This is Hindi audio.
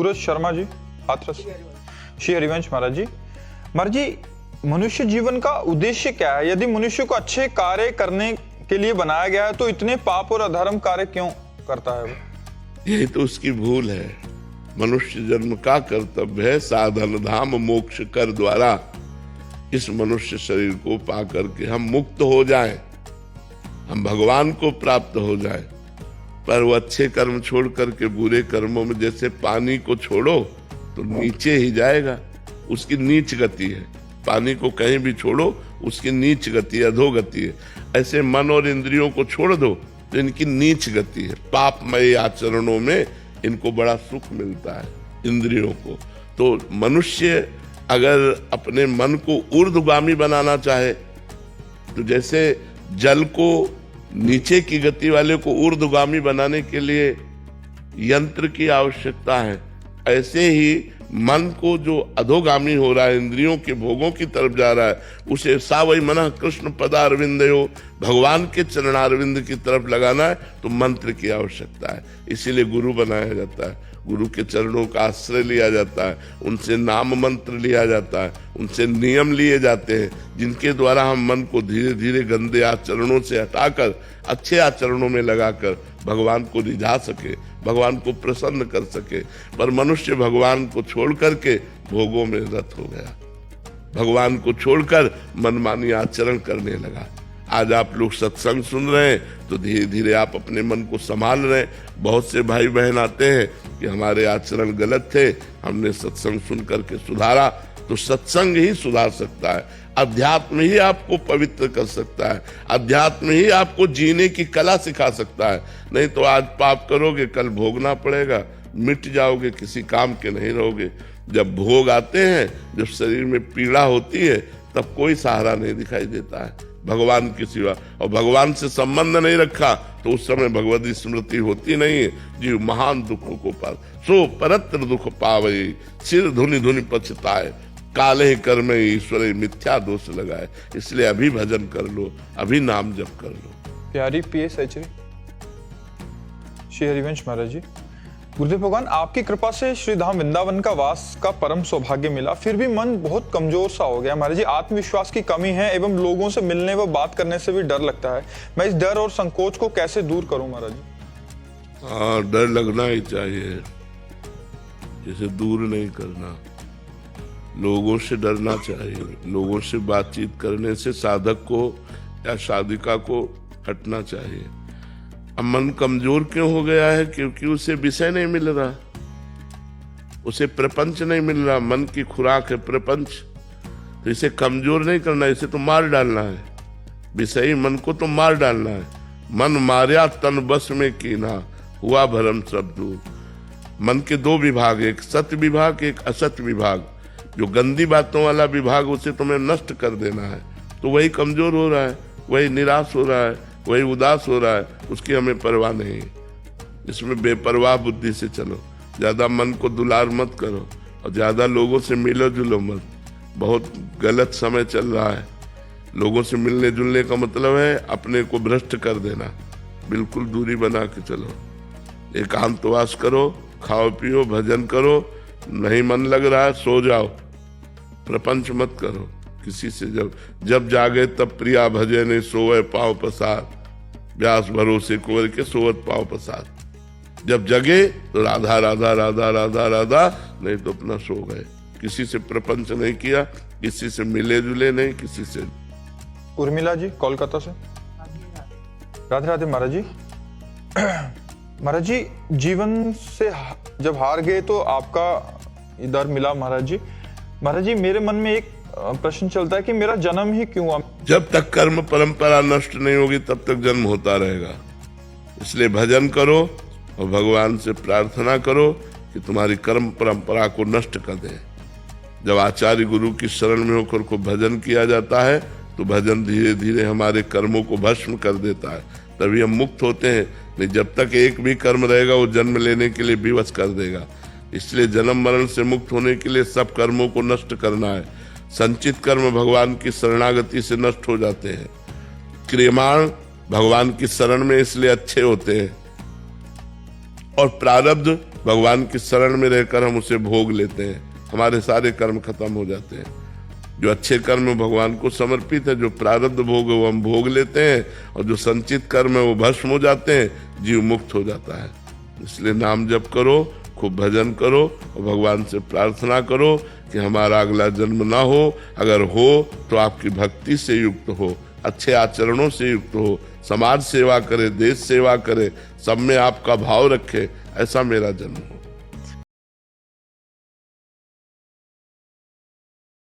सूरज शर्मा जी, हाथरस। श्री हरिवंश महाराज जी। महाराज जी, मनुष्य जीवन का उद्देश्य क्या है? यदि मनुष्य को अच्छे कार्य करने के लिए बनाया गया है तो इतने पाप और अधर्म कार्य क्यों करता है वो? यही तो उसकी भूल है। मनुष्य जन्म का कर्तव्य है साधन धाम मोक्ष कर द्वारा इस मनुष्य शरीर को पा करके हम मुक्त हो जाएं, हम भगवान को प्राप्त हो जाएं। पर वो अच्छे कर्म छोड़ करके बुरे कर्मों में, जैसे पानी को छोड़ो तो नीचे ही जाएगा, उसकी नीच गति है। पानी को कहीं भी छोड़ो उसकी नीच गति, अधोगति है। ऐसे मन और इंद्रियों को छोड़ दो तो इनकी नीच गति है। पापमय आचरणों में इनको बड़ा सुख मिलता है इंद्रियों को। तो मनुष्य अगर अपने मन को ऊर्ध्वगामी बनाना चाहे तो जैसे जल को नीचे की गति वाले को ऊर्ध्वगामी बनाने के लिए यंत्र की आवश्यकता है, ऐसे ही मन को जो अधोगामी हो रहा है, इंद्रियों के भोगों की तरफ जा रहा है, उसे सावई मनः कृष्ण पदारविंदयो, भगवान के चरणारविंद की तरफ लगाना है तो मंत्र की आवश्यकता है। इसीलिए गुरु बनाया जाता है, गुरु के चरणों का आश्रय लिया जाता है, उनसे नाम मंत्र लिया जाता है, उनसे नियम लिए जाते हैं जिनके द्वारा हम मन को धीरे धीरे गंदे आचरणों से हटाकर अच्छे आचरणों में लगाकर भगवान को रिझा सके, भगवान को प्रसन्न कर सके। पर मनुष्य भगवान को छोड़ करके भोगों में रत हो गया, भगवान को छोड़कर मनमानी आचरण करने लगा। आज आप लोग सत्संग सुन रहे हैं तो धीरे धीरे आप अपने मन को संभाल रहे हैं। बहुत से भाई बहन आते हैं कि हमारे आचरण गलत थे, हमने सत्संग सुन करके सुधारा। तो सत्संग ही सुधार सकता है, अध्यात्म ही आपको पवित्र कर सकता है, अध्यात्म ही आपको जीने की कला सिखा सकता है। नहीं तो आज पाप करोगे कल भोगना पड़ेगा, मिट जाओगे, किसी काम के नहीं रहोगे। जब भोग आते हैं, जब शरीर में पीड़ा होती है, तब कोई सहारा नहीं दिखाई देता है भगवान के सिवा। और भगवान से संबंध नहीं रखा तो उस समय भगवती स्मृति होती नहीं है। जीव महान दुखों को पार सो परत्र दुख पावे, सिर धुनि धुनि पछताए, काले कर्म ईश्वर मिथ्या दोष लगाए। इसलिए अभी भजन कर लो, अभी नाम जप कर लो। प्यारी PS एचरी। श्री हरिवंश महाराज जी। गुरुदेव भगवान, आपकी कृपा से श्री धाम वृंदावन का वास का परम सौभाग्य मिला, फिर भी मन बहुत कमजोर सा हो गया महाराज जी। आत्मविश्वास की कमी है एवं लोगों से मिलने व बात करने से भी डर लगता है। मैं इस डर और संकोच को कैसे दूर करूं महाराज जी? हाँ, डर लगना ही चाहिए, जिसे दूर नहीं करना। लोगों से डरना चाहिए, लोगों से बातचीत करने से साधक को या साधिका को हटना चाहिए। अब मन कमजोर क्यों हो गया है? क्योंकि उसे विषय नहीं मिल रहा, उसे प्रपंच नहीं मिल रहा। मन की खुराक है प्रपंच, तो इसे कमजोर नहीं करना, इसे तो मार डालना है। विषयी मन को तो मार डालना है। मन मार्या तन बस में कीना, हुआ भरम सब दूर। मन के दो विभाग, एक सत्य विभाग, एक असत्य विभाग। जो गंदी बातों वाला विभाग, उसे तुम्हें नष्ट कर देना है। तो वही कमजोर हो रहा है, वही निराश हो रहा है, वही उदास हो रहा है, उसकी हमें परवाह नहीं। इसमें बेपरवाह बुद्धि से चलो, ज्यादा मन को दुलार मत करो और ज्यादा लोगों से मिलो जुलो मत। बहुत गलत समय चल रहा है। लोगों से मिलने जुलने का मतलब है अपने को भ्रष्ट कर देना। बिल्कुल दूरी बना के चलो, एकांतवास करो, खाओ पियो, भजन करो। नहीं मन लग रहा है सो जाओ, प्रपंच मत करो किसी से। जब जागे तब प्रिया भजे ने सोवे पाँव पसार, व्यास भरोसे कुंवर के सोवत पाँव पसार। जब जगे तो राधा राधा राधा राधा राधा, नहीं तो अपना सो गए। किसी से प्रपंच नहीं किया, किसी से मिले जुले नहीं, किसी से। उर्मिला जी, कोलकाता से। राधे राधे महाराज जी। महाराज जी, जीवन से जब हार गए तो आपका इधर मिला महाराज जी। महाराज जी, मेरे मन में एक प्रश्न चलता है कि मेरा जन्म ही क्यों हुआ? जब तक कर्म परंपरा नष्ट नहीं होगी तब तक जन्म होता रहेगा। इसलिए भजन करो और भगवान से प्रार्थना करो कि तुम्हारी कर्म परंपरा को नष्ट कर दे। जब आचार्य गुरु की शरण में होकर को भजन किया जाता है तो भजन धीरे धीरे हमारे कर्मों को भस्म कर देता है, तभी हम मुक्त होते हैं। नहीं, जब तक एक भी कर्म रहेगा वो जन्म लेने के लिए विवश कर देगा। इसलिए जन्म मरण से मुक्त होने के लिए सब कर्मों को नष्ट करना है। संचित कर्म भगवान की शरणागति से नष्ट हो जाते हैं। क्रियमाण भगवान की शरण में इसलिए अच्छे होते हैं और प्रारब्ध भगवान की शरण में रहकर हम उसे भोग लेते हैं, हमारे सारे कर्म खत्म हो जाते हैं। जो अच्छे कर्म भगवान को समर्पित है, जो प्रारब्ध भोग है वो हम भोग लेते हैं, और जो संचित कर्म है वो भस्म हो जाते हैं, जीव मुक्त हो जाता है। इसलिए नाम जप करो, खूब भजन करो और भगवान से प्रार्थना करो कि हमारा अगला जन्म ना हो, अगर हो तो आपकी भक्ति से युक्त हो, अच्छे आचरणों से युक्त हो, समाज सेवा करे, देश सेवा करे, सब में आपका भाव रखे, ऐसा मेरा जन्म हो।